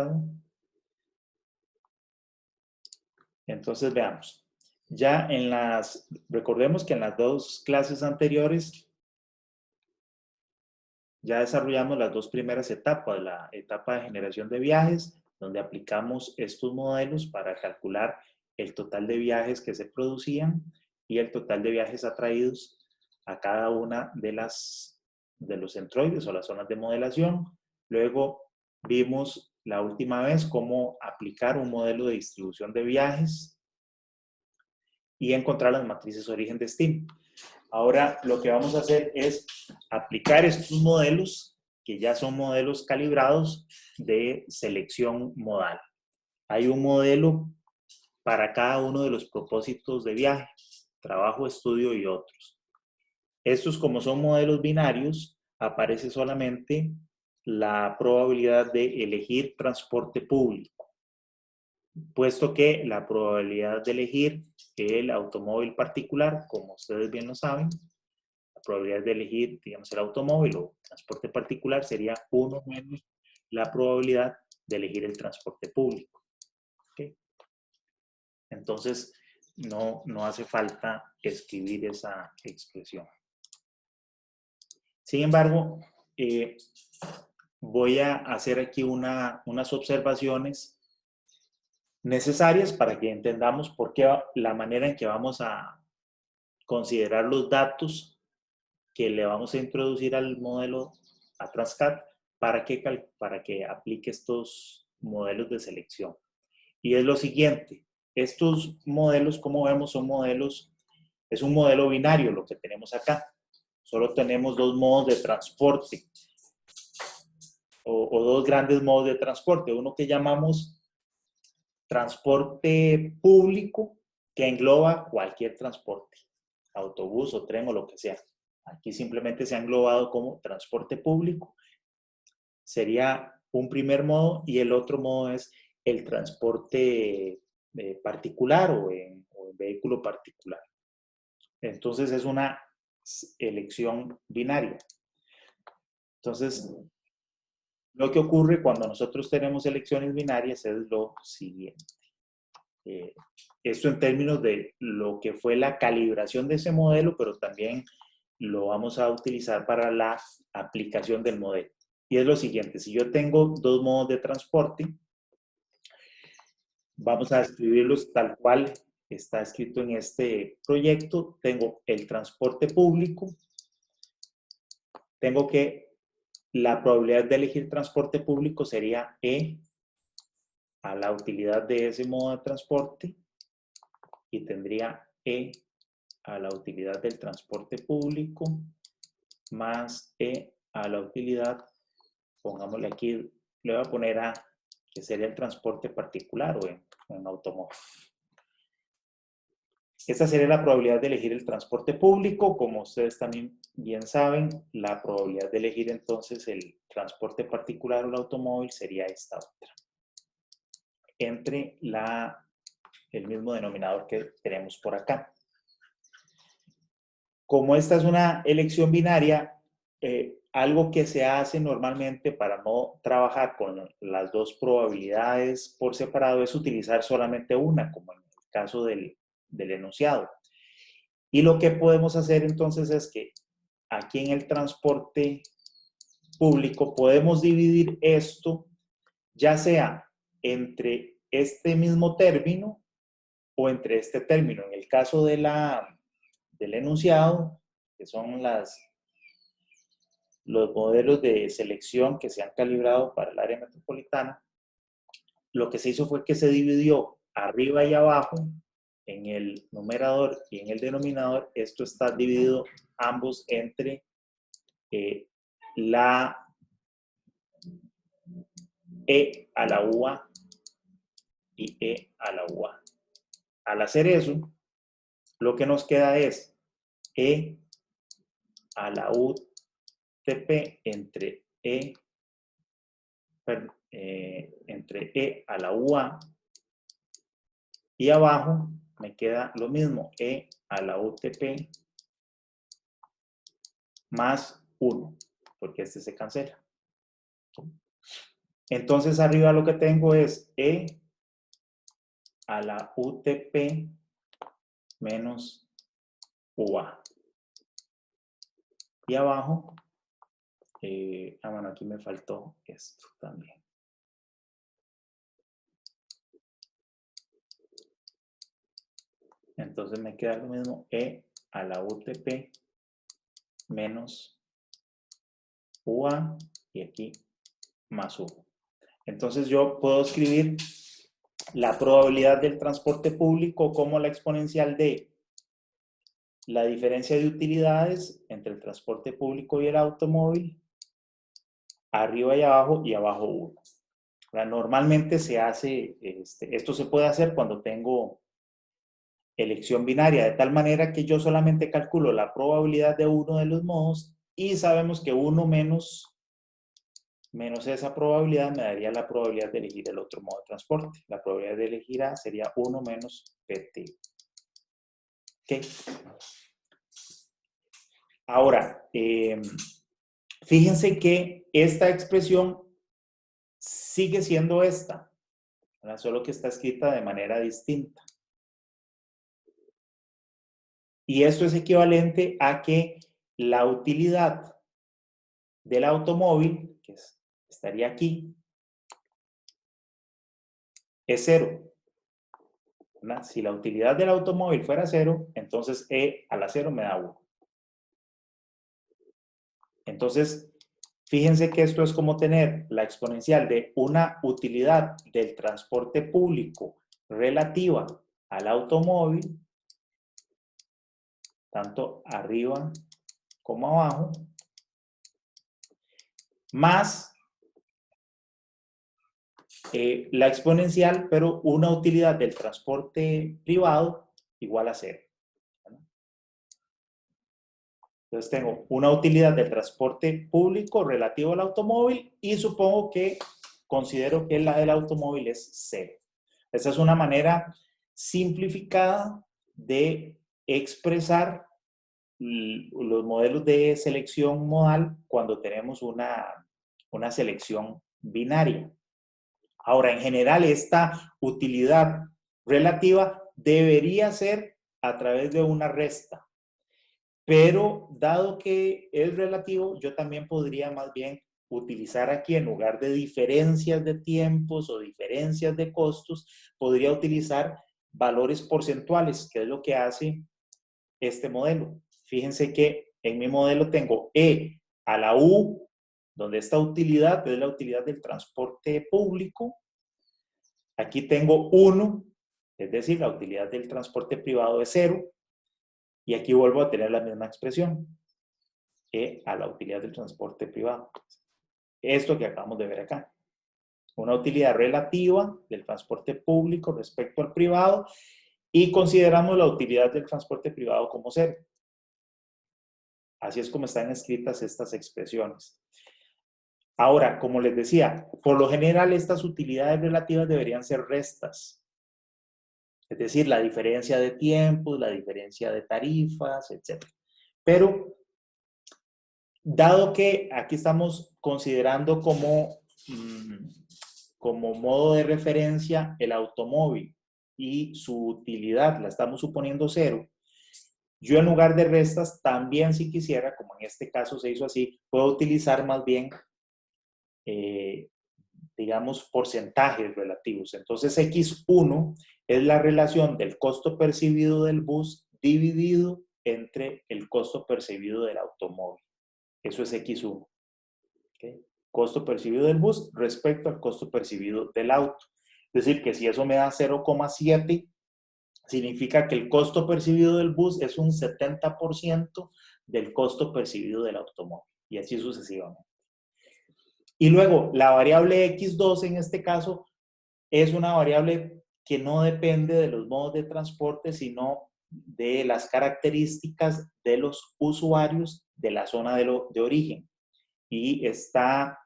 copiado. Entonces veamos. Ya recordemos que en las dos clases anteriores ya desarrollamos las dos primeras etapas, la etapa de generación de viajes, donde aplicamos estos modelos para calcular el total de viajes que se producían y el total de viajes atraídos a cada una de los centroides o las zonas de modelación. Luego vimos la última vez cómo aplicar un modelo de distribución de viajes y encontrar las matrices origen-destino. Ahora lo que vamos a hacer es aplicar estos modelos, que ya son modelos calibrados de selección modal. Hay un modelo para cada uno de los propósitos de viaje, trabajo, estudio y otros. Estos, como son modelos binarios, aparece solamente la probabilidad de elegir transporte público, puesto que la probabilidad de elegir el automóvil particular, como ustedes bien lo saben, la probabilidad de elegir, digamos, el automóvil o transporte particular sería 1 menos la probabilidad de elegir el transporte público. ¿Okay? Entonces, no hace falta escribir esa expresión. Sin embargo, voy a hacer aquí unas observaciones necesarias para que entendamos por qué la manera en que vamos a considerar los datos que le vamos a introducir al modelo, a Transcat, para que aplique estos modelos de selección. Y es lo siguiente, estos modelos, como vemos, es un modelo binario lo que tenemos acá. Solo tenemos dos modos de transporte, o dos grandes modos de transporte. Uno que llamamos transporte público, que engloba cualquier transporte, autobús o tren o lo que sea. Aquí simplemente se ha englobado como transporte público. Sería un primer modo, y el otro modo es el transporte particular o en vehículo particular. Entonces es una elección binaria. Entonces, lo que ocurre cuando nosotros tenemos elecciones binarias es lo siguiente. Esto en términos de lo que fue la calibración de ese modelo, pero también lo vamos a utilizar para la aplicación del modelo. Y es lo siguiente, si yo tengo dos modos de transporte, vamos a escribirlos tal cual está escrito en este proyecto. Tengo el transporte público, tengo que la probabilidad de elegir transporte público sería E a la utilidad de ese modo de transporte, y tendría E a la utilidad del transporte público más E a la utilidad, pongámosle aquí, le voy a poner A, que sería el transporte particular o en automóvil. Esta sería la probabilidad de elegir el transporte público. Como ustedes también bien saben, la probabilidad de elegir entonces el transporte particular o el automóvil sería esta otra, entre el mismo denominador que tenemos por acá. Como esta es una elección binaria, algo que se hace normalmente para no trabajar con las dos probabilidades por separado es utilizar solamente una, como en el caso del enunciado. Y lo que podemos hacer entonces es que aquí en el transporte público podemos dividir esto ya sea entre este mismo término o entre este término. En el caso del enunciado, que son los modelos de selección que se han calibrado para el área metropolitana, lo que se hizo fue que se dividió arriba y abajo en el numerador y en el denominador. Esto está dividido ambos entre la E a la UA y E a la UA. Al hacer eso, lo que nos queda es E a la UTP entre E a la UA, y abajo me queda lo mismo, E a la UTP más 1, porque este se cancela. Entonces arriba lo que tengo es E a la UTP menos UA. Y abajo, bueno, aquí me faltó esto también. Entonces me queda lo mismo, E a la UTP menos UA y aquí más U. Entonces yo puedo escribir la probabilidad del transporte público como la exponencial de la diferencia de utilidades entre el transporte público y el automóvil, arriba y abajo 1. Normalmente se hace, esto se puede hacer cuando tengo elección binaria, de tal manera que yo solamente calculo la probabilidad de uno de los modos y sabemos que 1 menos esa probabilidad me daría la probabilidad de elegir el otro modo de transporte. La probabilidad de elegir A sería 1 menos PT. ¿Ok? Ahora, fíjense que esta expresión sigue siendo esta, ¿verdad? Solo que está escrita de manera distinta. Y esto es equivalente a que la utilidad del automóvil, que estaría aquí, es 0. ¿Verdad? Si la utilidad del automóvil fuera 0, entonces E a la 0 me da 1. Entonces, fíjense que esto es como tener la exponencial de una utilidad del transporte público relativa al automóvil, tanto arriba como abajo, más la exponencial, pero una utilidad del transporte privado igual a 0. Entonces tengo una utilidad del transporte público relativo al automóvil y supongo que considero que la del automóvil es 0. Esa es una manera simplificada de expresar los modelos de selección modal cuando tenemos una selección binaria. Ahora, en general, esta utilidad relativa debería ser a través de una resta. Pero dado que es relativo, yo también podría más bien utilizar aquí, en lugar de diferencias de tiempos o diferencias de costos, podría utilizar valores porcentuales, que es lo que hace este modelo. Fíjense que en mi modelo tengo E a la U, donde esta utilidad es la utilidad del transporte público. Aquí tengo 1, es decir, la utilidad del transporte privado es 0. Y aquí vuelvo a tener la misma expresión, E a la utilidad del transporte privado. Esto que acabamos de ver acá. Una utilidad relativa del transporte público respecto al privado y consideramos la utilidad del transporte privado como 0. Así es como están escritas estas expresiones. Ahora, como les decía, por lo general estas utilidades relativas deberían ser restas. Es decir, la diferencia de tiempos, la diferencia de tarifas, etc. Pero, dado que aquí estamos considerando como modo de referencia el automóvil y su utilidad la estamos suponiendo 0, yo en lugar de restas también, si quisiera, como en este caso se hizo así, puedo utilizar más bien, digamos, porcentajes relativos. Entonces X1 es la relación del costo percibido del bus dividido entre el costo percibido del automóvil. Eso es X1. ¿Okay? Costo percibido del bus respecto al costo percibido del auto. Es decir, que si eso me da 0,7, significa que el costo percibido del bus es un 70% del costo percibido del automóvil. Y así sucesivamente. Y luego, la variable X2 en este caso es una variable que no depende de los modos de transporte, sino de las características de los usuarios de la zona de origen. Y está,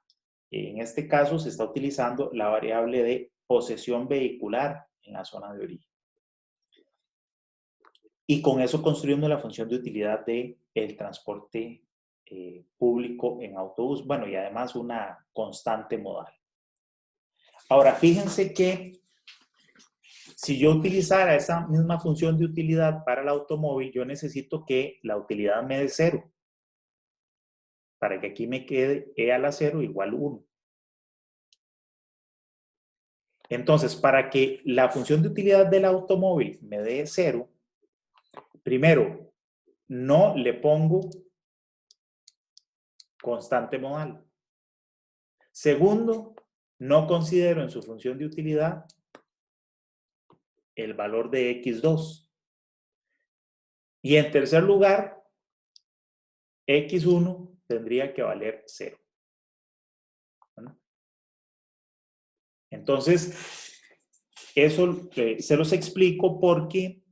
en este caso, se está utilizando la variable de posesión vehicular en la zona de origen. Y con eso construimos la función de utilidad del transporte público en autobús. Bueno, y además una constante modal. Ahora, fíjense que si yo utilizara esa misma función de utilidad para el automóvil, yo necesito que la utilidad me dé 0. Para que aquí me quede E a la 0 igual 1. Entonces, para que la función de utilidad del automóvil me dé 0, primero, no le pongo constante modal. Segundo, no considero en su función de utilidad el valor de X2. Y en tercer lugar, X1 tendría que valer 0. ¿No? Entonces, eso se los explico porque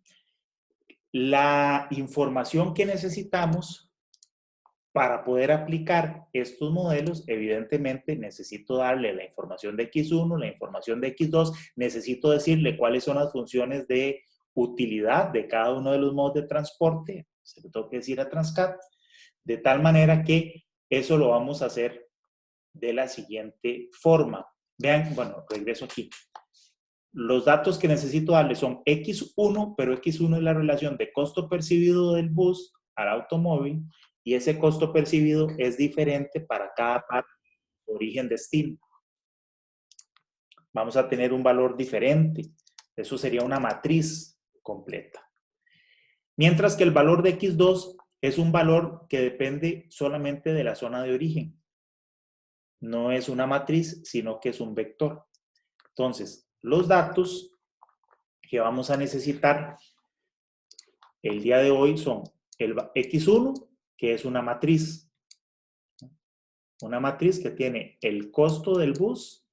la información que necesitamos para poder aplicar estos modelos, evidentemente necesito darle la información de X1, la información de X2, necesito decirle cuáles son las funciones de utilidad de cada uno de los modos de transporte, se lo tengo que decir a Transcat, de tal manera que eso lo vamos a hacer de la siguiente forma. Vean, bueno, regreso aquí. Los datos que necesito darle son X1, pero X1 es la relación de costo percibido del bus al automóvil, y ese costo percibido es diferente para cada parte de origen-destino. Vamos a tener un valor diferente. Eso sería una matriz completa. Mientras que el valor de X2 es un valor que depende solamente de la zona de origen. No es una matriz, sino que es un vector. Entonces, los datos que vamos a necesitar el día de hoy son el X1, que es una matriz que tiene el costo del bus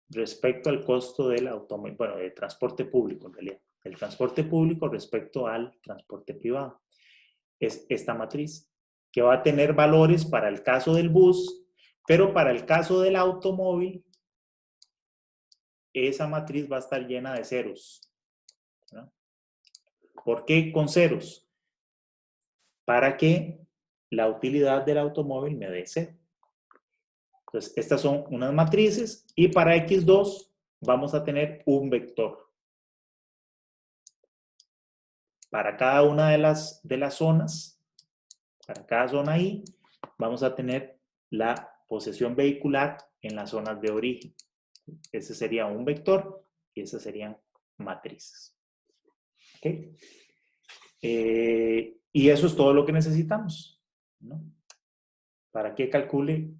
respecto al costo del automóvil, bueno, del transporte público en realidad, el transporte público respecto al transporte privado. Es esta matriz, que va a tener valores para el caso del bus, pero para el caso del automóvil, esa matriz va a estar llena de ceros, ¿no? ¿Por qué con ceros? Para que la utilidad del automóvil me dé 0. Entonces, estas son unas matrices y para X2 vamos a tener un vector. Para cada una de las zonas, para cada zona I, vamos a tener la posesión vehicular en las zonas de origen. Ese sería un vector y esas serían matrices. ¿Okay? Y eso es todo lo que necesitamos, ¿no? Para que calcule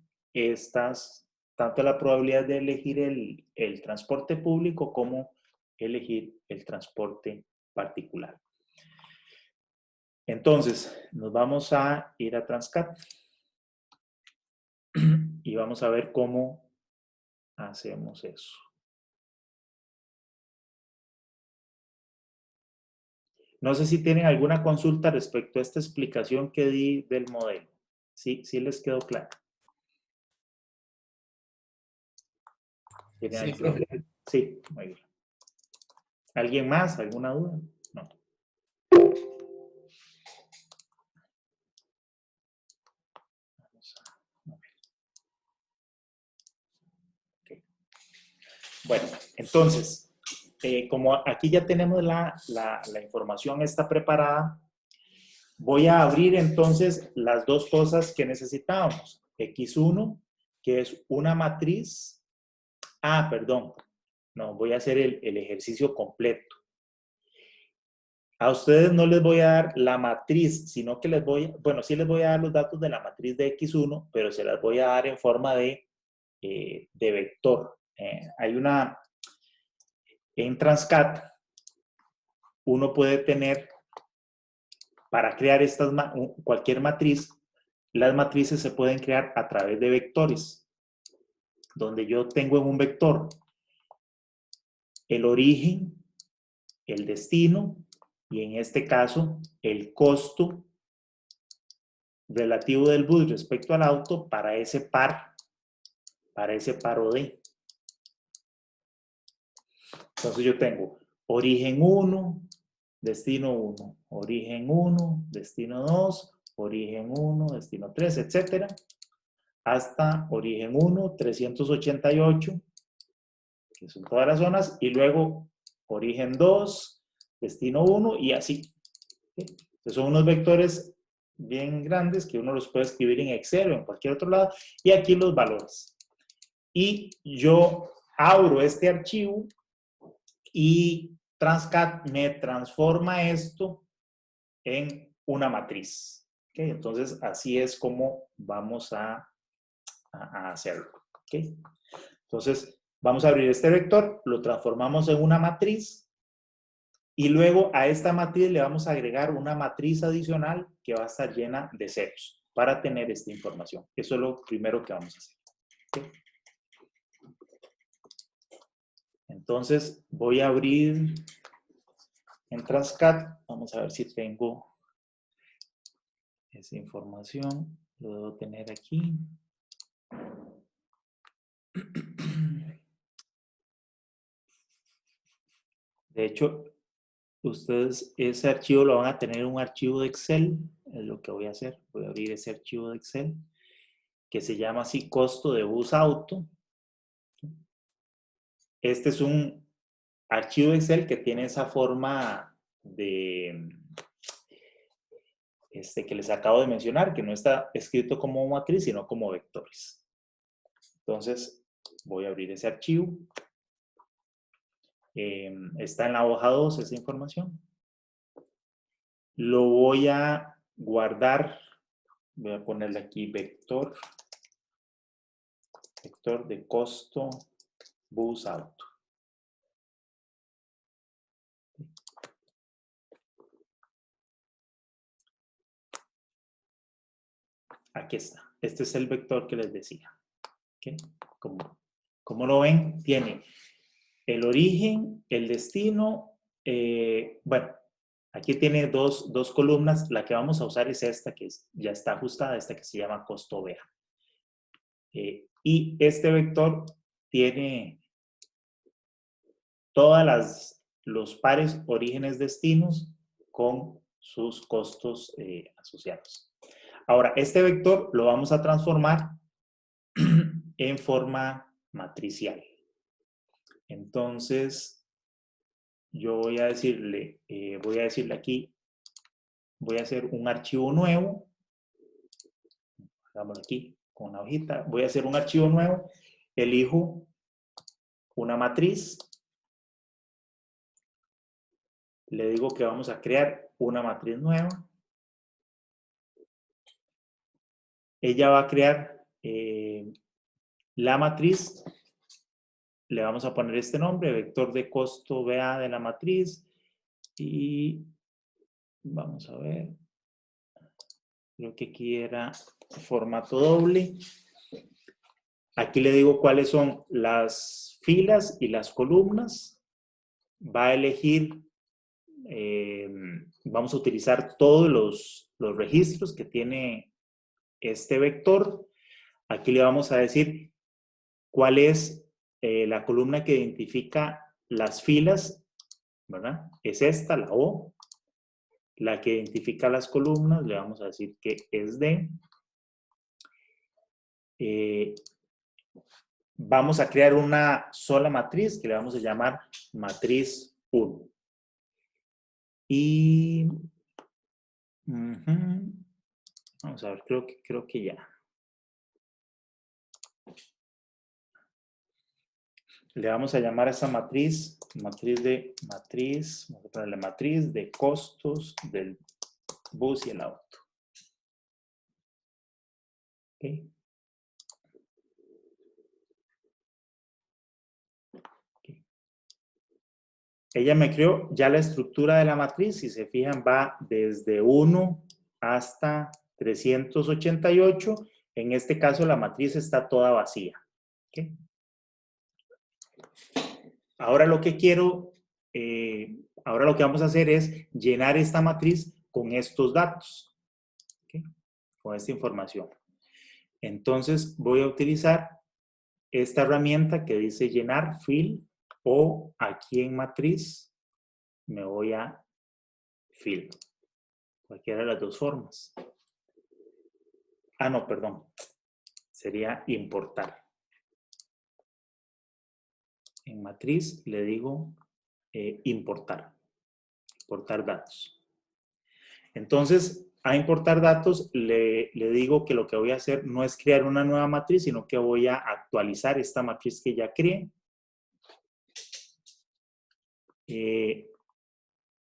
tanto la probabilidad de elegir el transporte público como elegir el transporte particular. Entonces, nos vamos a ir a Transcat y vamos a ver cómo hacemos eso. No sé si tienen alguna consulta respecto a esta explicación que di del modelo. Sí, sí les quedó claro. Sí, profe. Sí, muy bien. ¿Alguien más? ¿Alguna duda? No. Okay. Bueno, entonces, como aquí ya tenemos la información está preparada, voy a abrir entonces las dos cosas que necesitábamos. X1, que es una matriz. Perdón. No, voy a hacer el ejercicio completo. A ustedes no les voy a dar la matriz, sino que sí les voy a dar los datos de la matriz de X1, pero se las voy a dar en forma de vector. En Transcat, uno puede tener, para crear cualquier matriz, las matrices se pueden crear a través de vectores, donde yo tengo en un vector el origen, el destino, y en este caso, el costo relativo del bus respecto al auto para ese par o D. Entonces yo tengo origen 1, destino 1, origen 1, destino 2, origen 1, destino 3, etcétera, hasta origen 1, 388, que son todas las zonas, y luego origen 2, destino 1 y así. ¿Okay? Entonces son unos vectores bien grandes que uno los puede escribir en Excel o en cualquier otro lado, y aquí los valores. Y yo abro este archivo y Transcat me transforma esto en una matriz. ¿Okay? Entonces, así es como vamos a hacerlo. ¿Okay? Entonces, vamos a abrir este vector, lo transformamos en una matriz y luego a esta matriz le vamos a agregar una matriz adicional que va a estar llena de ceros para tener esta información. Eso es lo primero que vamos a hacer. ¿Okay? Entonces, voy a abrir en Transcat. Vamos a ver si tengo esa información. Lo debo tener aquí. De hecho, ustedes ese archivo lo van a tener en un archivo de Excel. Es lo que voy a hacer. Voy a abrir ese archivo de Excel que se llama así costo de bus auto. Este es un archivo de Excel que tiene esa forma de que les acabo de mencionar, que no está escrito como matriz, sino como vectores. Entonces, voy a abrir ese archivo. Está en la hoja 2 esa información. Lo voy a guardar. Voy a ponerle aquí vector de costo bus auto. Aquí está. Este es el vector que les decía. ¿Okay? Como lo ven, tiene el origen, el destino. Bueno, aquí tiene dos columnas. La que vamos a usar es esta, que ya está ajustada, esta que se llama costo BEA. Y este vector tiene todas los pares orígenes destinos con sus costos asociados. Ahora, este vector lo vamos a transformar en forma matricial. Entonces, yo voy a decirle aquí, voy a hacer un archivo nuevo. Hagámoslo aquí con una hojita. Voy a hacer un archivo nuevo. Elijo una matriz. Le digo que vamos a crear una matriz nueva. Ella va a crear la matriz. Le vamos a poner este nombre, vector de costo BA de la matriz. Y vamos a ver. Creo que aquí era formato doble. Aquí le digo cuáles son las filas y las columnas. Va a elegir, vamos a utilizar todos los registros que tiene este vector. Aquí le vamos a decir cuál es la columna que identifica las filas, ¿verdad? Es esta, la O. La que identifica las columnas, le vamos a decir que es D. Vamos a crear una sola matriz que le vamos a llamar matriz 1. Y vamos a ver, creo que ya. Le vamos a llamar a esa matriz, vamos a ponerle matriz de costos del bus y el auto. ¿Okay? Okay. Ella me creó ya la estructura de la matriz, si se fijan va desde 1 hasta 388. En este caso la matriz está toda vacía. ¿Okay? Ahora lo que ahora lo que vamos a hacer es llenar esta matriz con estos datos, ¿okay? Con esta información. Entonces voy a utilizar esta herramienta que dice llenar fill, o aquí en matriz me voy a fill. Cualquiera de las dos formas. Ah, no, perdón. Sería importar. en matriz le digo importar datos. Entonces, a importar datos le digo que lo que voy a hacer no es crear una nueva matriz, sino que voy a actualizar esta matriz que ya creé.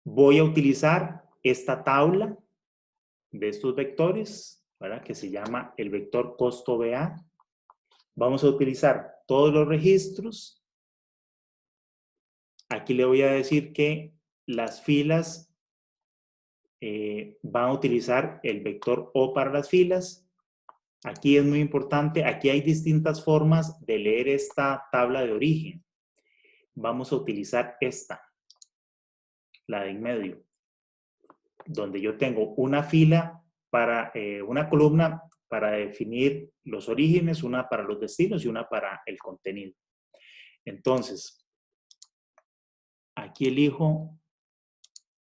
Voy a utilizar esta tabla de estos vectores, ¿verdad? Que se llama el vector costo BA. Vamos a utilizar todos los registros. Aquí le voy a decir que las filas van a utilizar el vector O para las filas. Aquí es muy importante, aquí hay distintas formas de leer esta tabla de origen. Vamos a utilizar esta, la de en medio, donde yo tengo una fila para una columna para definir los orígenes, una para los destinos y una para el contenido. Entonces, aquí elijo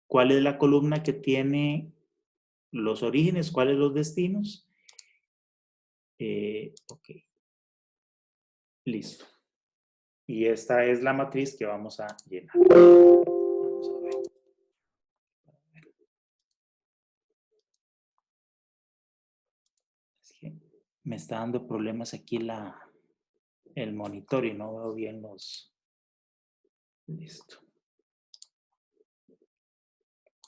cuál es la columna que tiene los orígenes, cuáles los destinos. Ok. Listo. Y esta es la matriz que vamos a llenar. Vamos a ver. Es que me está dando problemas aquí el monitor y no veo bien los... Listo.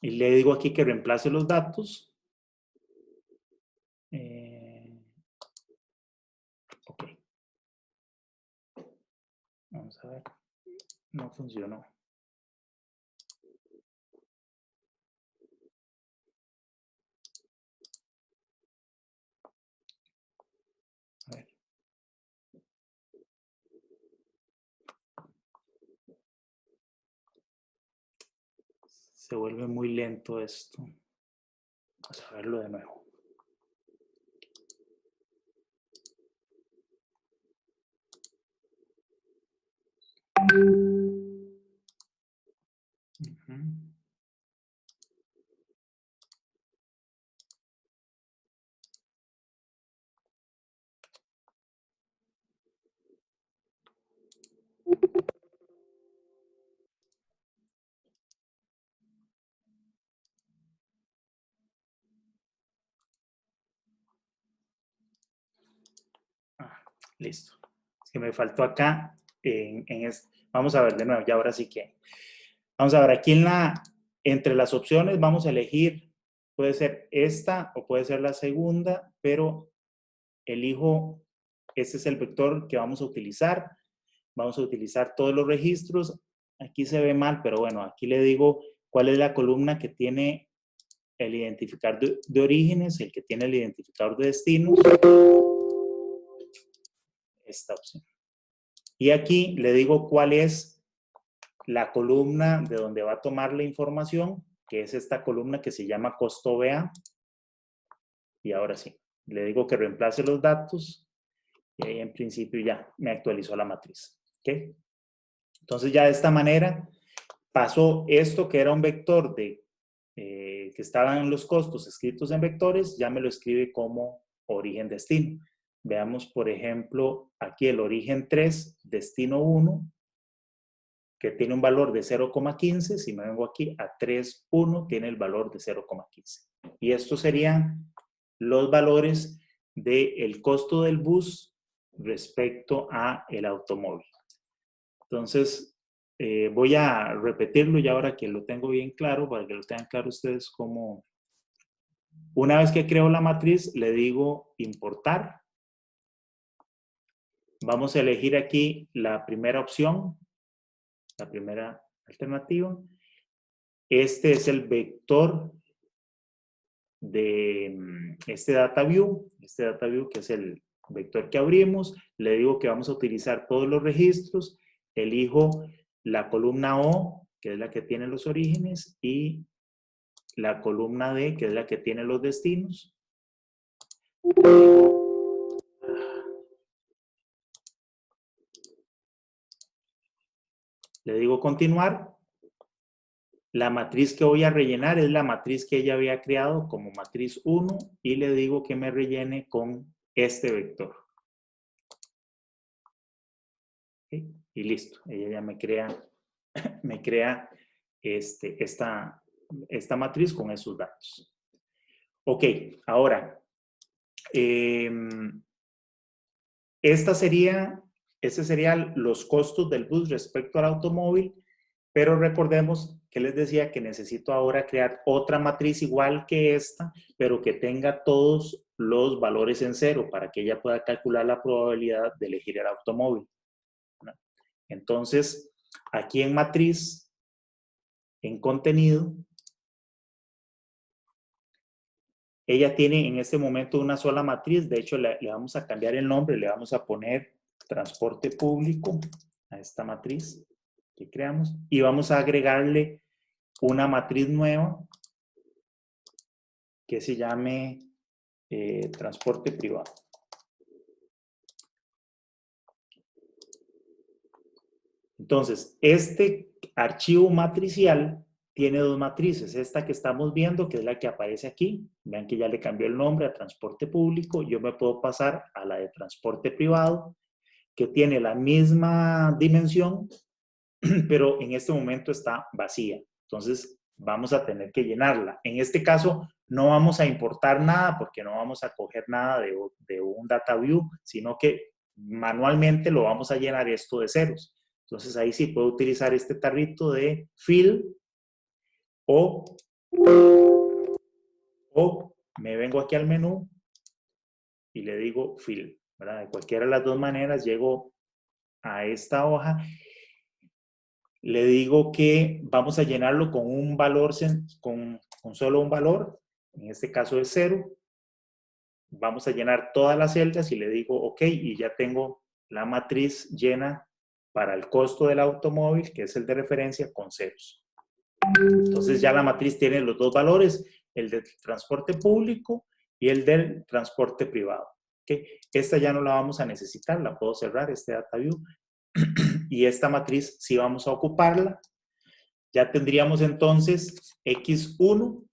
Y le digo aquí que reemplace los datos. Ok. Vamos a ver. No funcionó. A ver. Se vuelve muy lento esto. Vamos a verlo de nuevo. Listo. Es que me faltó acá. Vamos a ver de nuevo, ya ahora sí que. Vamos a ver, aquí entre las opciones vamos a elegir, puede ser esta o puede ser la segunda, pero elijo, este es el vector que vamos a utilizar. Vamos a utilizar todos los registros. Aquí se ve mal, pero bueno, aquí le digo cuál es la columna que tiene el identificador de orígenes, el que tiene el identificador de destinos. Esta opción. Y aquí le digo cuál es la columna de donde va a tomar la información, que es esta columna que se llama costo BA. Y ahora sí, le digo que reemplace los datos y ahí en principio ya me actualizó la matriz. ¿Okay? Entonces ya de esta manera pasó esto que era un vector que estaban en los costos escritos en vectores, ya me lo escribe como origen destino. Veamos, por ejemplo, aquí el origen 3, destino 1, que tiene un valor de 0,15. Si me vengo aquí a 3,1, tiene el valor de 0,15. Y estos serían los valores del costo del bus respecto a el automóvil. Entonces, voy a repetirlo ya ahora que lo tengo bien claro, para que lo tengan claro ustedes cómo. Una vez que creo la matriz, le digo importar. Vamos a elegir aquí la primera opción, la primera alternativa. Este es el vector de este data view que es el vector que abrimos. Le digo que vamos a utilizar todos los registros. Elijo la columna O, que es la que tiene los orígenes, y la columna D, que es la que tiene los destinos. Le digo continuar. La matriz que voy a rellenar es la matriz que ella había creado como matriz 1 y le digo que me rellene con este vector. ¿Okay? y listo. Ella ya me crea esta matriz con esos datos. Ok, ahora, estos serían los costos del bus respecto al automóvil, pero recordemos que les decía que necesito ahora crear otra matriz igual que esta, pero que tenga todos los valores en cero para que ella pueda calcular la probabilidad de elegir el automóvil, ¿no? Entonces, aquí en matriz, en contenido, ella tiene en este momento una sola matriz. De hecho, le vamos a cambiar el nombre, le vamos a poner transporte público a esta matriz que creamos y vamos a agregarle una matriz nueva que se llame transporte privado. Entonces, este archivo matricial tiene dos matrices. Esta que estamos viendo, que es la que aparece aquí. Vean que ya le cambió el nombre a transporte público. Yo me puedo pasar a la de transporte privado, que tiene la misma dimensión, pero en este momento está vacía. Entonces, vamos a tener que llenarla. En este caso, no vamos a importar nada porque no vamos a coger nada de un data view, sino que manualmente lo vamos a llenar esto de ceros. Entonces, ahí sí puedo utilizar este tarrito de fill o me vengo aquí al menú y le digo fill, ¿verdad? De cualquiera de las dos maneras llego a esta hoja. Le digo que vamos a llenarlo con un valor, con solo un valor, en este caso es 0. Vamos a llenar todas las celdas y le digo OK, y ya tengo la matriz llena para el costo del automóvil, que es el de referencia, con ceros. Entonces ya la matriz tiene los dos valores, el del transporte público y el del transporte privado. ¿Okay? Esta ya no la vamos a necesitar, la puedo cerrar, este data view. Y esta matriz sí vamos a ocuparla. Ya tendríamos entonces X1,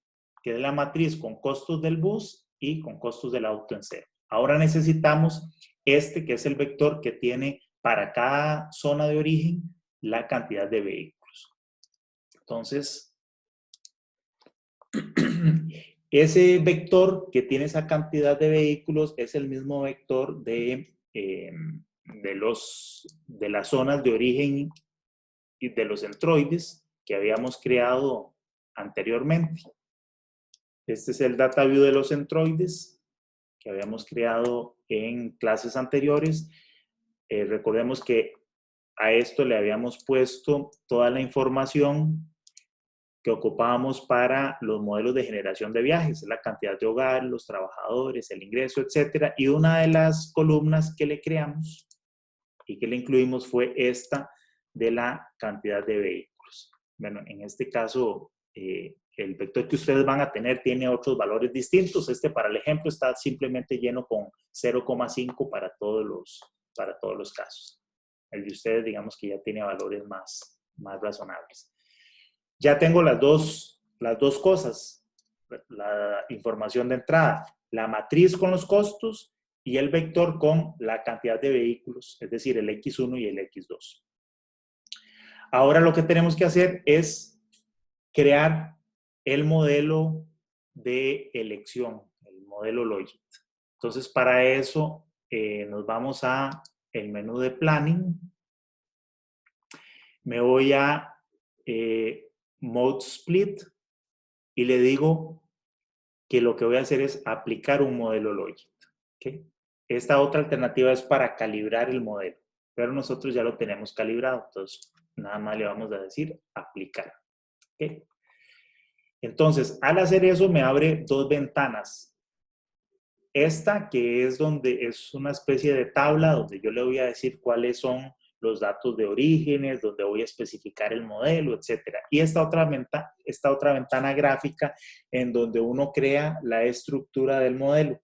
que es la matriz con costos del bus y con costos del auto en cero. Ahora necesitamos este, que es el vector que tiene para cada zona de origen la cantidad de vehículos. Entonces, ese vector que tiene esa cantidad de vehículos es el mismo vector de las zonas de origen y de los centroides que habíamos creado anteriormente. Este es el data view de los centroides que habíamos creado en clases anteriores. Recordemos que a esto le habíamos puesto toda la información que ocupábamos para los modelos de generación de viajes, la cantidad de hogares, los trabajadores, el ingreso, etcétera. Y una de las columnas que le creamos y que le incluimos fue esta de la cantidad de vehículos. Bueno, en este caso, el vector que ustedes van a tener tiene otros valores distintos. Este, para el ejemplo, está simplemente lleno con 0,5 para todos los casos. El de ustedes, digamos que ya tiene valores más razonables. Ya tengo las dos cosas, la información de entrada, la matriz con los costos y el vector con la cantidad de vehículos, es decir, el X1 y el X2. Ahora lo que tenemos que hacer es crear el modelo de elección, el modelo Logit. Entonces, para eso nos vamos a el menú de Planning. Me voy a Mode Split y le digo que lo que voy a hacer es aplicar un modelo Logit. ¿Okay? Esta otra alternativa es para calibrar el modelo, pero nosotros ya lo tenemos calibrado, entonces nada más le vamos a decir aplicar. ¿Okay? Entonces, al hacer eso me abre dos ventanas. Esta que es donde es una especie de tabla donde yo le voy a decir cuáles son los datos de orígenes, donde voy a especificar el modelo, etcétera. Y esta otra ventana gráfica en donde uno crea la estructura del modelo.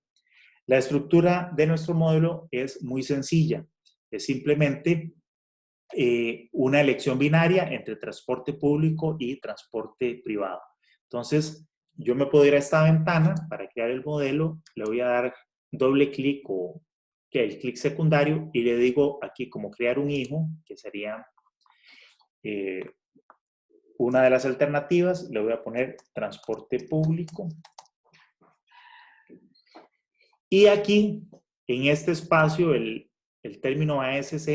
La estructura de nuestro modelo es muy sencilla. Es simplemente una elección binaria entre transporte público y transporte privado. Entonces, yo me puedo ir a esta ventana para crear el modelo, le voy a dar doble clic o que el clic secundario y le digo aquí como crear un hijo, que sería una de las alternativas. Le voy a poner transporte público. Y aquí, en este espacio, el término ASC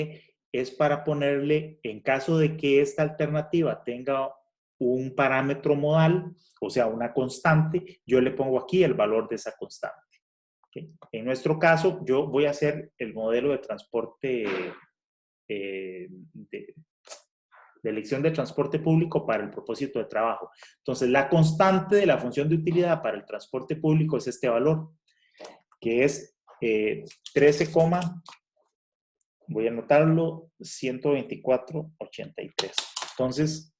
es para ponerle, en caso de que esta alternativa tenga un parámetro modal, o sea, una constante, yo le pongo aquí el valor de esa constante. ¿Okay? En nuestro caso, yo voy a hacer el modelo de transporte, de elección de transporte público para el propósito de trabajo. Entonces, la constante de la función de utilidad para el transporte público es este valor, que es 13, voy a anotarlo, 124.83. Entonces,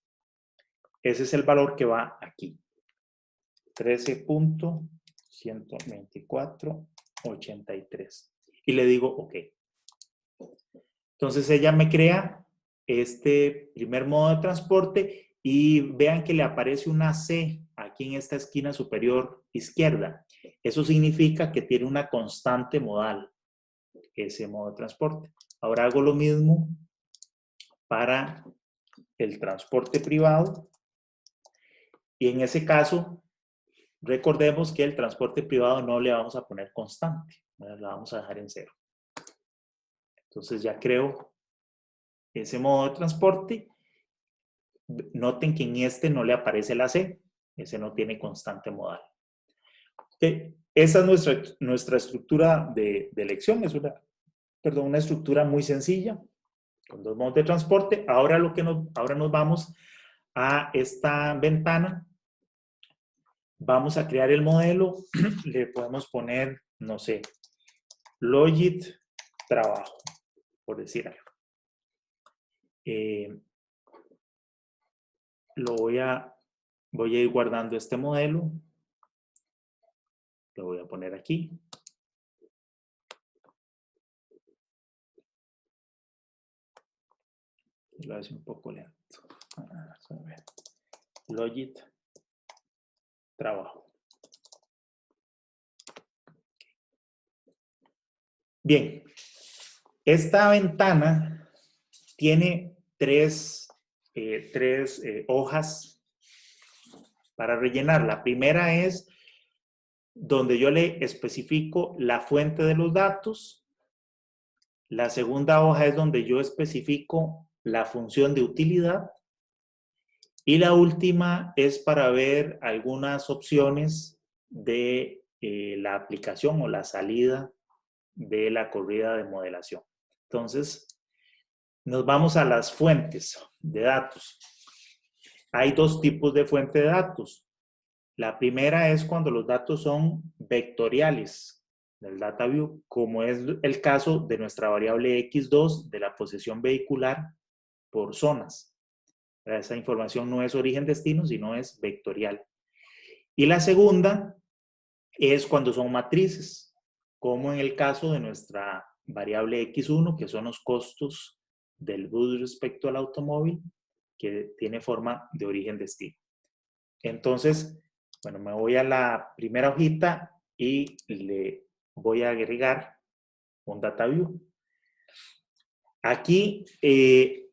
ese es el valor que va aquí. 13.124.83. Y le digo OK. Entonces, ella me crea este primer modo de transporte y vean que le aparece una C aquí en esta esquina superior izquierda. Eso significa que tiene una constante modal, ese modo de transporte. Ahora hago lo mismo para el transporte privado y en ese caso recordemos que el transporte privado no le vamos a poner constante, la vamos a dejar en 0. Entonces ya creo ese modo de transporte. Noten que en este no le aparece la C, ese no tiene constante modal. Esa es nuestra estructura de elección, es una estructura muy sencilla, con dos modos de transporte. Ahora nos vamos a esta ventana, vamos a crear el modelo, le podemos poner, no sé, Logit trabajo, por decir algo. Voy a ir guardando este modelo, lo voy a poner aquí. Lo hace un poco lento. Vamos a ver. Logit trabajo. Bien, esta ventana tiene tres hojas para rellenar. La primera es donde yo le especifico la fuente de los datos. La segunda hoja es donde yo especifico la función de utilidad. Y la última es para ver algunas opciones de la aplicación o la salida de la corrida de modelación. Entonces, nos vamos a las fuentes de datos. Hay dos tipos de fuente de datos. La primera es cuando los datos son vectoriales del data view, como es el caso de nuestra variable x2 de la posesión vehicular por zonas. Esa información no es origen-destino, sino es vectorial. Y la segunda es cuando son matrices, como en el caso de nuestra variable x1, que son los costos del bus respecto al automóvil, que tiene forma de origen-destino. Entonces, bueno, me voy a la primera hojita y le voy a agregar un data view. Aquí,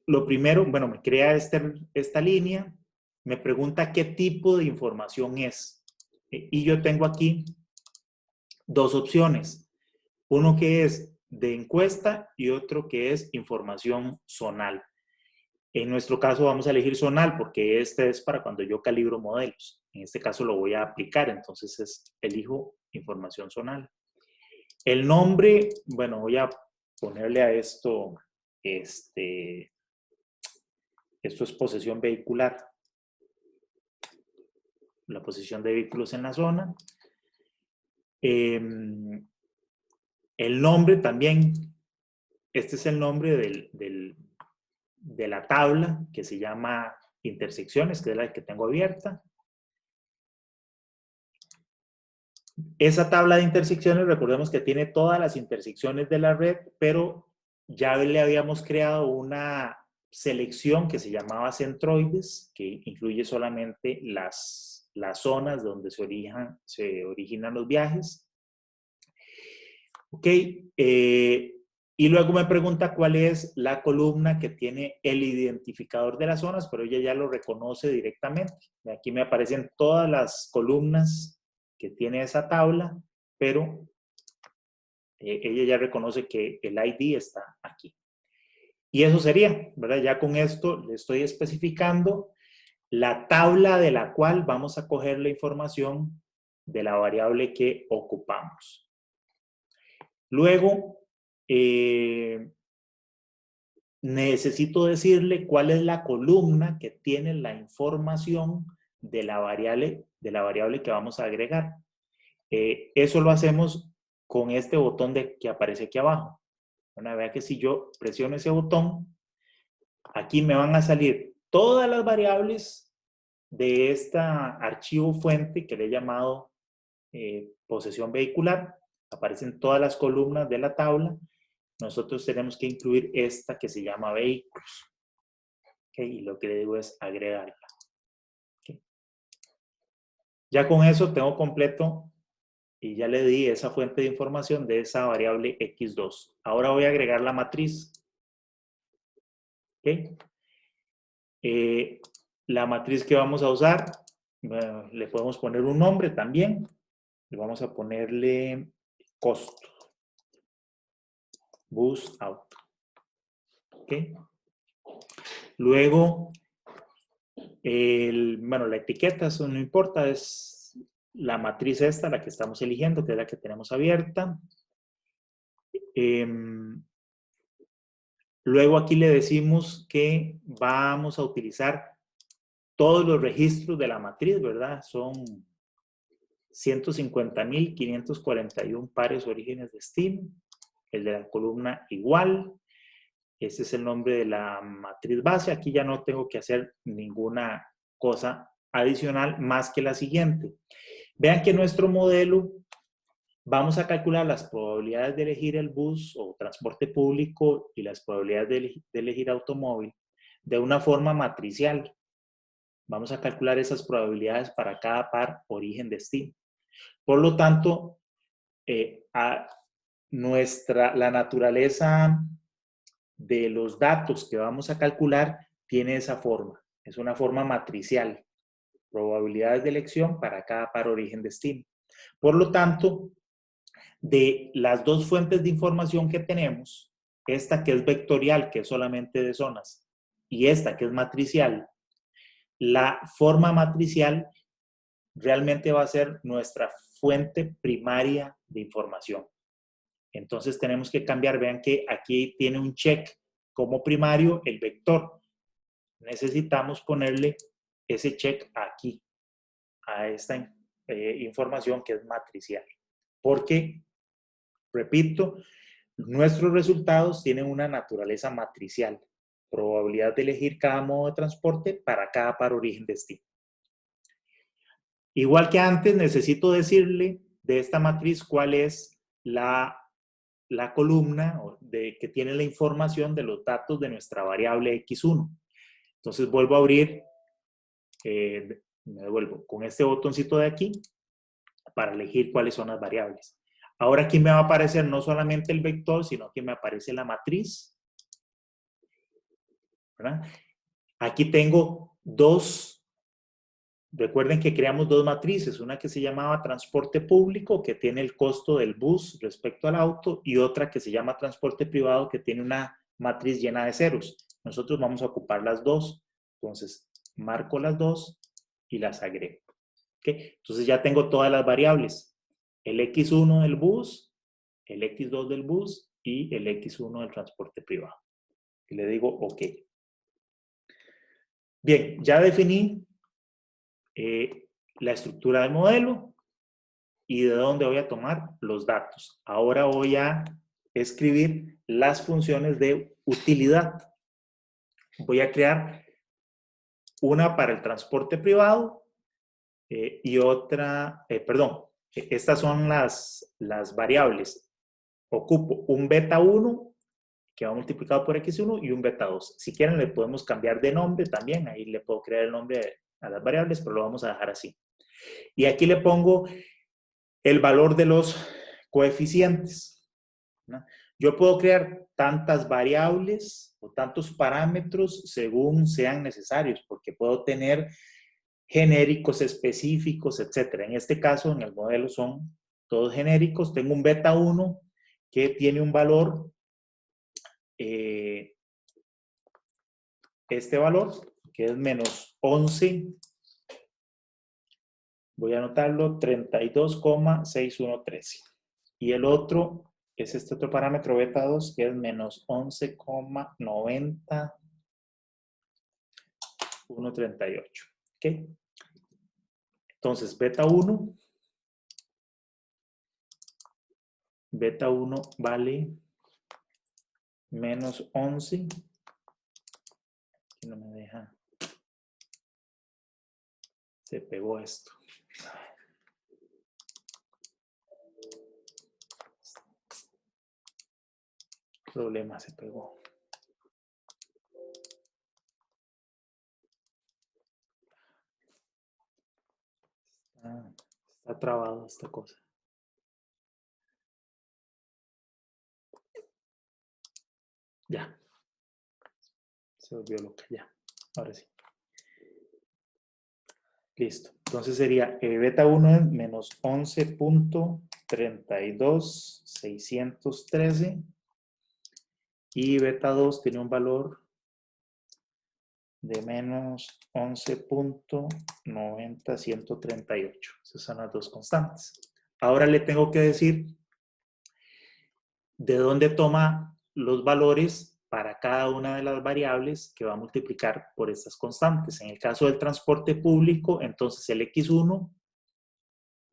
lo primero, bueno, me crea esta línea, me pregunta qué tipo de información es. Y yo tengo aquí dos opciones. Uno que es de encuesta y otro que es información zonal. En nuestro caso vamos a elegir zonal porque este es para cuando yo calibro modelos. En este caso lo voy a aplicar, entonces elijo información zonal. El nombre, bueno, voy a ponerle a esto, esto es posesión vehicular. La posición de vehículos en la zona. El nombre también, este es el nombre de la tabla que se llama intersecciones, que es la que tengo abierta. Esa tabla de intersecciones, recordemos que tiene todas las intersecciones de la red, pero ya le habíamos creado una selección que se llamaba centroides, que incluye solamente las zonas donde se originan los viajes. Ok, y luego me pregunta cuál es la columna que tiene el identificador de las zonas, pero ella ya lo reconoce directamente. Aquí me aparecen todas las columnas que tiene esa tabla, pero ella ya reconoce que el ID está aquí. Y eso sería, ¿verdad? Ya con esto le estoy especificando la tabla de la cual vamos a coger la información de la variable que ocupamos. Luego, necesito decirle cuál es la columna que tiene la información de la variable que vamos a agregar. Eso lo hacemos con este botón que aparece aquí abajo. Bueno, vea que si yo presiono ese botón, aquí me van a salir todas las variables de este archivo fuente que le he llamado posesión vehicular. Aparecen todas las columnas de la tabla. Nosotros tenemos que incluir esta que se llama vehículos. ¿Okay? Y lo que le digo es agregarla. ¿Okay? Ya con eso tengo completo y ya le di esa fuente de información de esa variable x2. Ahora voy a agregar la matriz. ¿Okay? La matriz que vamos a usar, le podemos poner un nombre también. Y vamos a ponerle costo. Bus auto. ¿Okay? Luego, bueno, la etiqueta, eso no importa, es la matriz esta, la que estamos eligiendo, que es la que tenemos abierta. Luego aquí le decimos que vamos a utilizar todos los registros de la matriz, ¿verdad? Son 150.541 pares orígenes destino. El de la columna igual. Ese es el nombre de la matriz base. Aquí ya no tengo que hacer ninguna cosa adicional más que la siguiente. Vean que nuestro modelo vamos a calcular las probabilidades de elegir el bus o transporte público y las probabilidades de elegir automóvil de una forma matricial. Vamos a calcular esas probabilidades para cada par origen-destino. Por lo tanto, la naturaleza de los datos que vamos a calcular tiene esa forma. Es una forma matricial. Probabilidades de elección para cada par origen-destino. Por lo tanto, de las dos fuentes de información que tenemos, esta que es vectorial, que es solamente de zonas, y esta que es matricial, la forma matricial realmente va a ser nuestra fuente primaria de información. Entonces tenemos que cambiar, vean que aquí tiene un check como primario el vector. Necesitamos ponerle ese check aquí, a esta información que es matricial. Porque, repito, nuestros resultados tienen una naturaleza matricial. Probabilidad de elegir cada modo de transporte para cada par origen-destino. Igual que antes, necesito decirle de esta matriz cuál es la columna que tiene la información de los datos de nuestra variable x1. Entonces vuelvo a abrir, me devuelvo con este botoncito de aquí para elegir cuáles son las variables. Ahora aquí me va a aparecer no solamente el vector, sino que me aparece la matriz. ¿Verdad? Aquí tengo dos. Recuerden que creamos dos matrices, una que se llamaba transporte público, que tiene el costo del bus respecto al auto, y otra que se llama transporte privado, que tiene una matriz llena de ceros. Nosotros vamos a ocupar las dos. Entonces, marco las dos y las agrego. ¿Okay? Entonces ya tengo todas las variables. El X1 del bus, el X2 del bus y el X1 del transporte privado. Y le digo OK. Bien, ya definí la estructura del modelo y de dónde voy a tomar los datos. Ahora voy a escribir las funciones de utilidad. Voy a crear una para el transporte privado y otra, estas son las variables. Ocupo un beta 1 que va multiplicado por x1 y un beta 2. Si quieren le podemos cambiar de nombre también, ahí le puedo crear el nombre a las variables, pero lo vamos a dejar así. Y aquí le pongo el valor de los coeficientes. ¿no? Yo puedo crear tantas variables o tantos parámetros según sean necesarios, porque puedo tener genéricos, específicos, etcétera. En este caso, en el modelo son todos genéricos. Tengo un beta 1 que tiene un valor, este valor, que es menos 11, voy a anotarlo, 32,6113. Y el otro es este otro parámetro beta 2, que es menos 11,90138. ¿Ok? Entonces, beta 1 vale menos 11. Aquí no me deja. Se pegó esto. Problema, se pegó. Está trabado esta cosa. Ya. Se volvió loca, ya. Ahora sí. Listo. Entonces sería beta 1 es menos 11,32,613 y beta 2 tiene un valor de menos 11,90138. Esas son las dos constantes. Ahora le tengo que decir de dónde toma los valores para cada una de las variables que va a multiplicar por estas constantes. En el caso del transporte público, entonces el X1,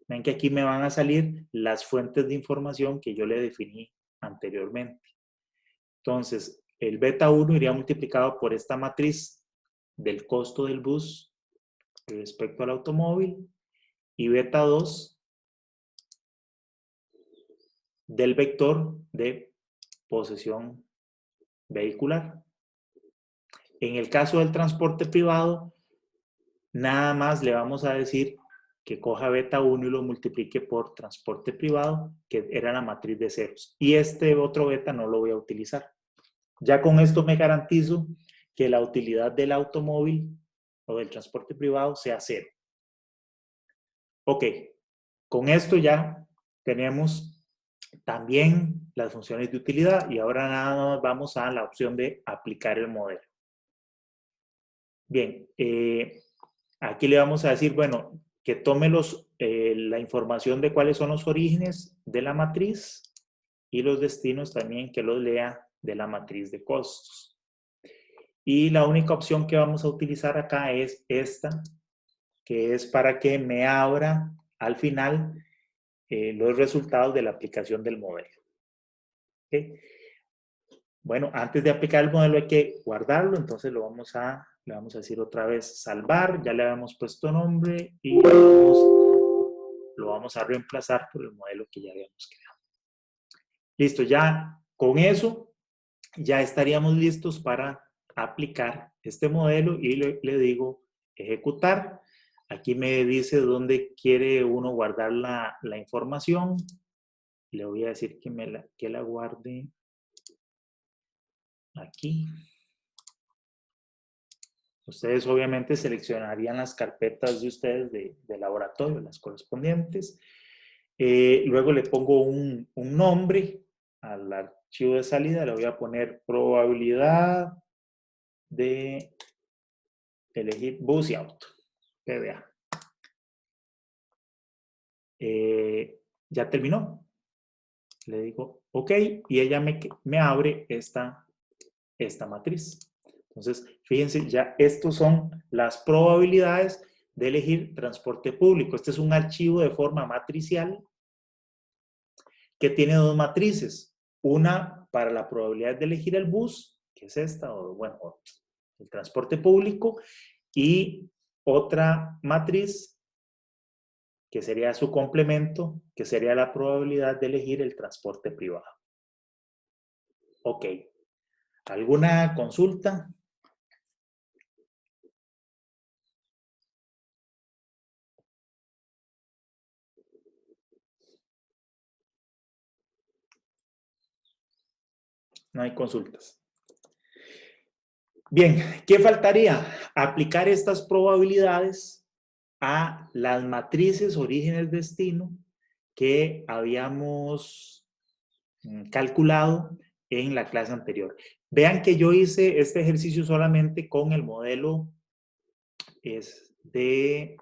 ven que aquí me van a salir las fuentes de información que yo le definí anteriormente. Entonces, el beta 1 iría multiplicado por esta matriz del costo del bus respecto al automóvil y beta 2 del vector de posesión vehicular. En el caso del transporte privado, nada más le vamos a decir que coja beta 1 y lo multiplique por transporte privado, que era la matriz de ceros. Y este otro beta no lo voy a utilizar. Ya con esto me garantizo que la utilidad del automóvil o del transporte privado sea cero. Ok, con esto ya tenemos también las funciones de utilidad y ahora nada más vamos a la opción de aplicar el modelo. Bien, aquí le vamos a decir, bueno, que tome la información de cuáles son los orígenes de la matriz y los destinos también que los lea de la matriz de costos. Y la única opción que vamos a utilizar acá es esta, que es para que me abra al final los resultados de la aplicación del modelo. ¿Okay? Bueno, antes de aplicar el modelo hay que guardarlo, entonces le vamos a decir otra vez salvar, ya le habíamos puesto nombre y lo vamos a reemplazar por el modelo que ya habíamos creado. Listo, ya con eso ya estaríamos listos para aplicar este modelo y le digo ejecutar. Aquí me dice dónde quiere uno guardar la información. Le voy a decir que la guarde aquí. Ustedes obviamente seleccionarían las carpetas de ustedes de laboratorio, las correspondientes. Luego le pongo un nombre al archivo de salida. Le voy a poner probabilidad de elegir bus y auto. PBA. Ya terminó. Le digo OK y ella me abre esta matriz. Entonces, fíjense, ya estos son las probabilidades de elegir transporte público. Este es un archivo de forma matricial que tiene dos matrices. Una para la probabilidad de elegir el bus, que es esta, o bueno, el transporte público, y otra matriz que sería su complemento, que sería la probabilidad de elegir el transporte privado. Ok. ¿Alguna consulta? No hay consultas. Bien, ¿qué faltaría? Aplicar estas probabilidades a las matrices orígenes-destino que habíamos calculado en la clase anterior. Vean que yo hice este ejercicio solamente con el modelo de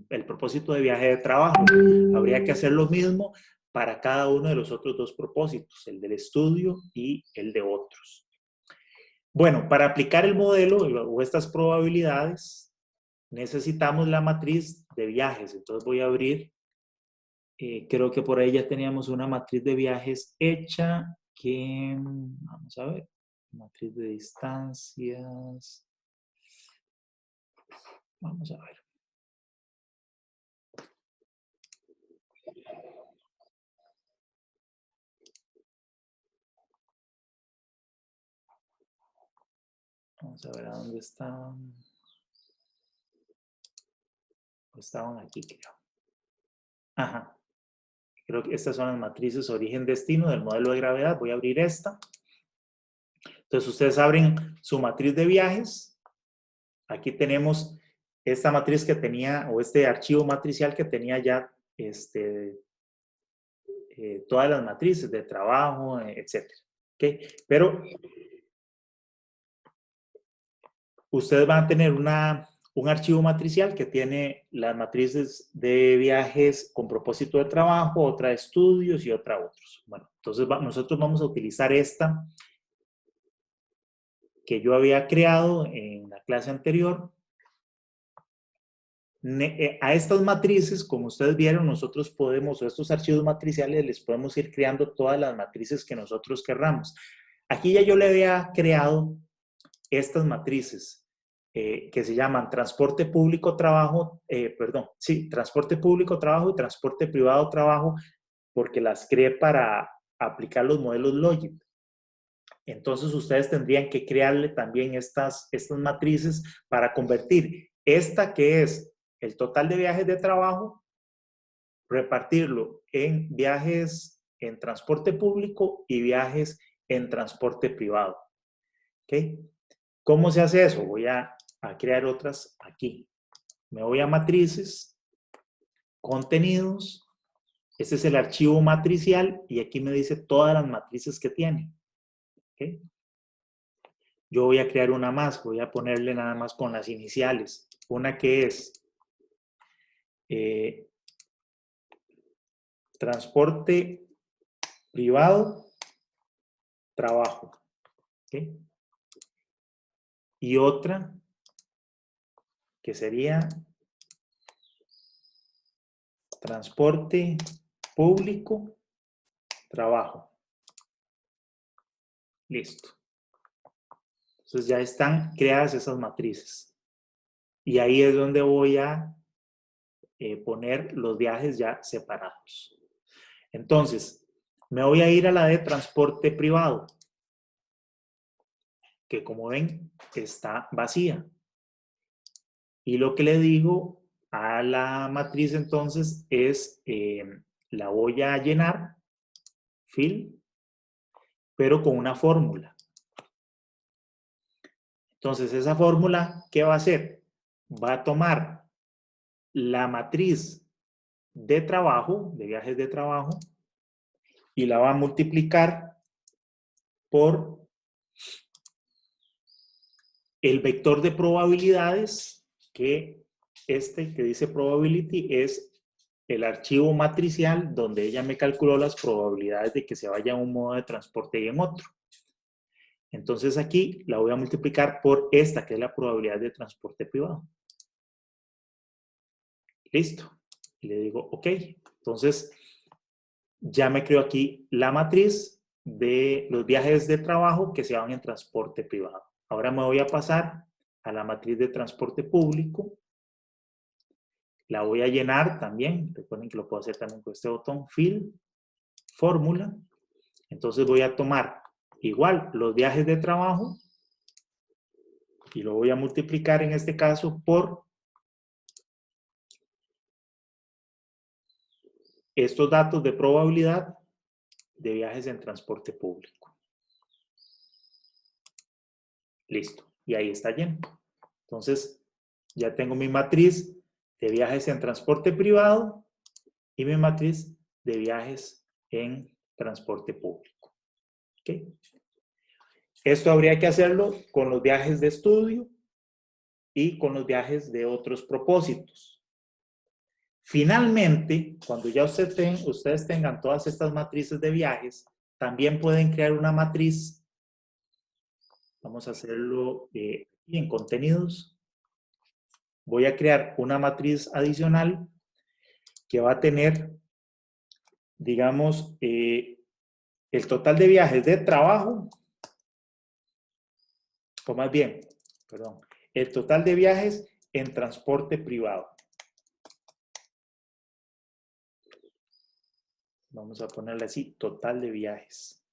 el propósito de viaje de trabajo. Habría que hacer lo mismo para cada uno de los otros dos propósitos, el del estudio y el de otros. Bueno, para aplicar el modelo o estas probabilidades, necesitamos la matriz de viajes. Entonces voy a abrir, creo que por ahí ya teníamos una matriz de viajes hecha que, vamos a ver, matriz de distancias. Vamos a ver. Vamos a ver a dónde están. Estaban aquí, creo. Ajá. Creo que estas son las matrices origen-destino del modelo de gravedad. Voy a abrir esta. Entonces, ustedes abren su matriz de viajes. Aquí tenemos esta matriz que tenía, o este archivo matricial que tenía ya todas las matrices de trabajo, etc. ¿Okay? Pero ustedes van a tener un archivo matricial que tiene las matrices de viajes con propósito de trabajo, otra de estudios y otra otros. Bueno, entonces nosotros vamos a utilizar esta que yo había creado en la clase anterior. A estas matrices, como ustedes vieron, nosotros podemos, o estos archivos matriciales, les podemos ir creando todas las matrices que nosotros querramos. Aquí ya yo le había creado estas matrices que se llaman transporte público, trabajo, transporte público, trabajo y transporte privado, trabajo, porque las creé para aplicar los modelos Logit. Entonces ustedes tendrían que crearle también estas matrices para convertir esta que es el total de viajes de trabajo, repartirlo en viajes en transporte público y viajes en transporte privado. ¿Ok? ¿Cómo se hace eso? Voy a crear otras aquí. Me voy a matrices, contenidos. Este es el archivo matricial y aquí me dice todas las matrices que tiene. ¿Okay? Yo voy a crear una más, voy a ponerle nada más con las iniciales. Una que es transporte privado, trabajo. ¿Okay? Y otra que sería transporte público, trabajo. Listo. Entonces ya están creadas esas matrices. Y ahí es donde voy a poner los viajes ya separados. Entonces, me voy a ir a la de transporte privado, que como ven, está vacía. Y lo que le digo a la matriz entonces es, la voy a llenar, fill, pero con una fórmula. Entonces, esa fórmula, ¿qué va a hacer? Va a tomar la matriz de trabajo, de viajes de trabajo, y la va a multiplicar por el vector de probabilidades, que que dice probability es el archivo matricial donde ella me calculó las probabilidades de que se vaya a un modo de transporte y en otro. Entonces aquí la voy a multiplicar por esta, que es la probabilidad de transporte privado. Listo. Y le digo, ok. Entonces, ya me creo aquí la matriz de los viajes de trabajo que se van en transporte privado. Ahora me voy a pasar a la matriz de transporte público. La voy a llenar también. Recuerden que lo puedo hacer también con este botón, fill, fórmula. Entonces voy a tomar igual los viajes de trabajo y lo voy a multiplicar en este caso por estos datos de probabilidad de viajes en transporte público. Listo. Y ahí está lleno. Entonces, ya tengo mi matriz de viajes en transporte privado y mi matriz de viajes en transporte público. ¿Okay? Esto habría que hacerlo con los viajes de estudio y con los viajes de otros propósitos. Finalmente, cuando ya ustedes tengan todas estas matrices de viajes, también pueden crear una matriz. Vamos a hacerlo en contenidos. Voy a crear una matriz adicional que va a tener, digamos, el total de viajes de trabajo, o más bien, perdón, el total de viajes en transporte privado. Vamos a ponerle así, total de viajes.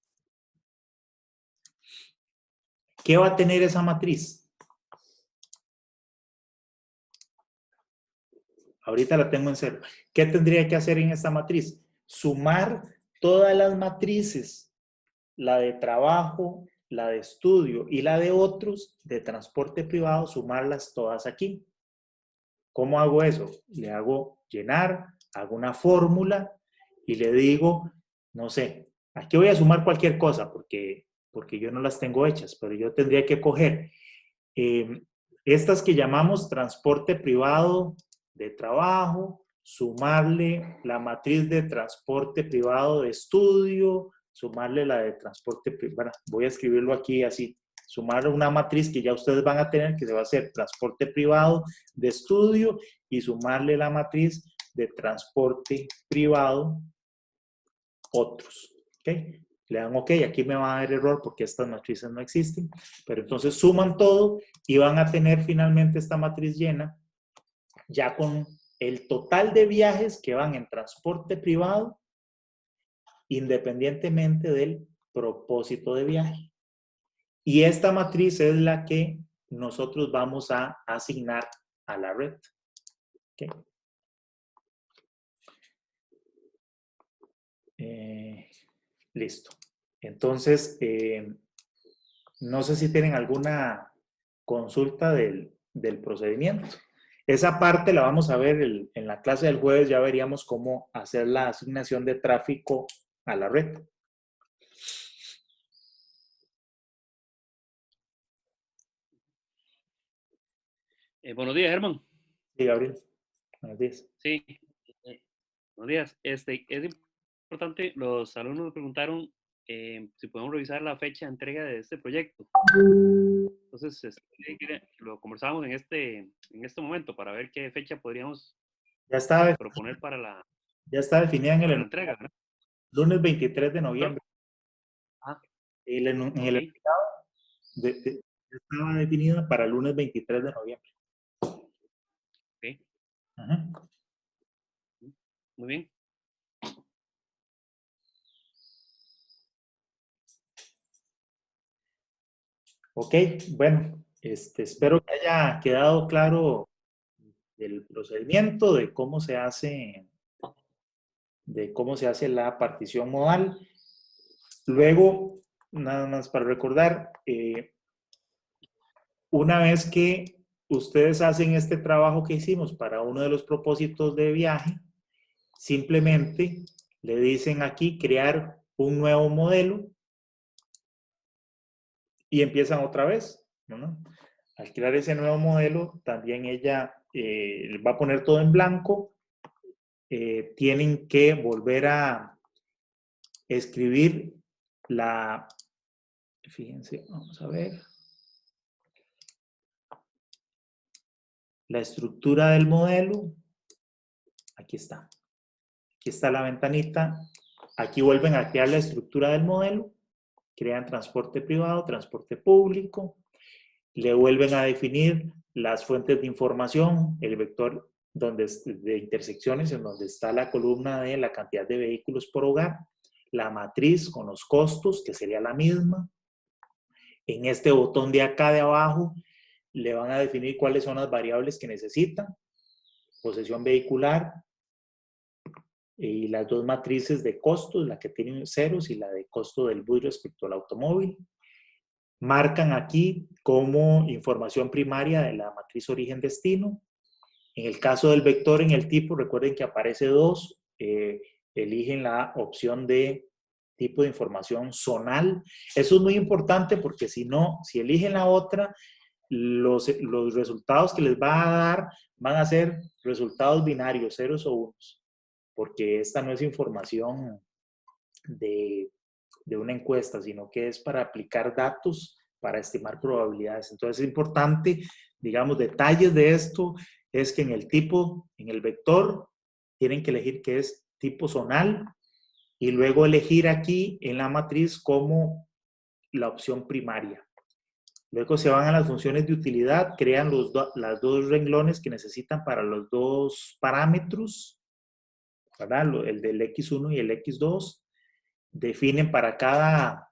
¿Qué va a tener esa matriz? Ahorita la tengo en cero. ¿Qué tendría que hacer en esta matriz? Sumar todas las matrices, la de trabajo, la de estudio y la de otros de transporte privado, sumarlas todas aquí. ¿Cómo hago eso? Le hago llenar, hago una fórmula y le digo, no sé, aquí voy a sumar cualquier cosa porque yo no las tengo hechas, pero yo tendría que coger estas que llamamos transporte privado de trabajo, sumarle la matriz de transporte privado de estudio, sumarle la de transporte privado, bueno, voy a escribirlo aquí así, sumar una matriz que ya ustedes van a tener, que se va a hacer transporte privado de estudio, y sumarle la matriz de transporte privado otros. ¿Okay? Le dan OK, aquí me va a dar error porque estas matrices no existen, pero entonces suman todo y van a tener finalmente esta matriz llena ya con el total de viajes que van en transporte privado independientemente del propósito de viaje. Y esta matriz es la que nosotros vamos a asignar a la red. ¿Okay? Listo. Entonces, no sé si tienen alguna consulta del procedimiento. Esa parte la vamos a ver en la clase del jueves, ya veríamos cómo hacer la asignación de tráfico a la red. Buenos días, Germán. Sí, Gabriel. Buenos días. Sí, buenos días. Es importante, los alumnos me preguntaron si podemos revisar la fecha de entrega de este proyecto. Entonces, lo conversábamos en este momento para ver qué fecha podríamos Ya está, proponer para la definida en el entrega, ¿verdad? lunes 23 de ¿Perdón? noviembre. Ah, En el ok, enunciado ya estaba definida para el lunes 23 de noviembre. ok. Ajá. Muy bien. Ok, bueno, espero que haya quedado claro el procedimiento de cómo se hace la partición modal. Luego, nada más para recordar, una vez que ustedes hacen este trabajo que hicimos para uno de los propósitos de viaje, simplemente le dicen aquí crear un nuevo modelo y empiezan otra vez, ¿no? Al crear ese nuevo modelo, también ella va a poner todo en blanco. Tienen que volver a escribir fíjense, vamos a ver, la estructura del modelo. Aquí está. Aquí está la ventanita. Aquí vuelven a crear la estructura del modelo. Crean transporte privado, transporte público. Le vuelven a definir las fuentes de información, el vector de intersecciones en donde está la columna de la cantidad de vehículos por hogar, la matriz con los costos, que sería la misma. En este botón de acá de abajo le van a definir cuáles son las variables que necesitan, posesión vehicular y las dos matrices de costos, la que tiene ceros y la de costo del bus respecto al automóvil. marcan aquí como información primaria de la matriz origen-destino. En el caso del vector en el tipo, recuerden que aparece 2, eligen la opción de tipo de información zonal. Eso es muy importante porque si no, si eligen la otra, los resultados que les va a dar van a ser resultados binarios, ceros o unos, porque esta no es información de una encuesta, sino que es para aplicar datos para estimar probabilidades. Entonces es importante, digamos, detalles de esto es que en el tipo, en el vector, tienen que elegir que es tipo zonal y luego elegir aquí en la matriz como la opción primaria. Luego se van a las funciones de utilidad, crean las dos renglones que necesitan para los dos parámetros, ¿verdad? El del X1 y el X2. Definen para cada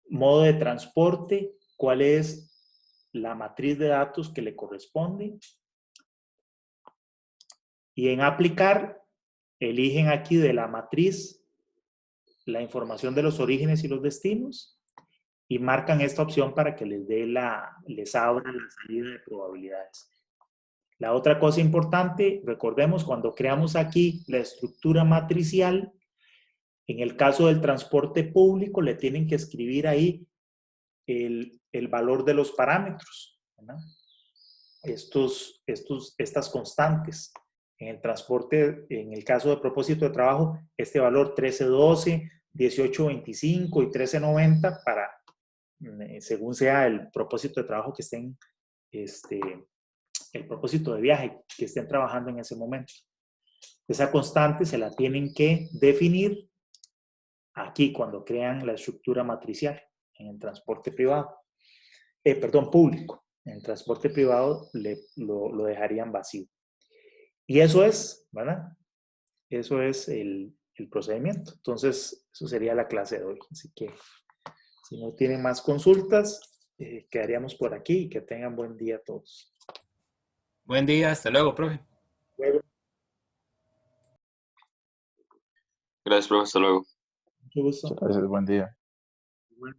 modo de transporte cuál es la matriz de datos que le corresponde. Y en aplicar, eligen aquí de la matriz la información de los orígenes y los destinos y marcan esta opción para que les abra la salida de probabilidades. La otra cosa importante, recordemos, cuando creamos aquí la estructura matricial, en el caso del transporte público, le tienen que escribir ahí el valor de los parámetros, ¿verdad? Estas constantes. En el transporte, en el caso de propósito de trabajo, este valor 1312, 1825 y 1390 para, según sea el propósito de trabajo que estén, el propósito de viaje que estén trabajando en ese momento. Esa constante se la tienen que definir aquí cuando crean la estructura matricial en el transporte privado. Público. En el transporte privado lo dejarían vacío. Y eso es, ¿verdad? Eso es el procedimiento. Entonces, eso sería la clase de hoy. Así que, si no tienen más consultas, quedaríamos por aquí y que tengan buen día todos. Buen día, hasta luego, profe. Luego, Gracias, profe. Hasta luego. mucho gusto. Gracias, buen día. Bueno.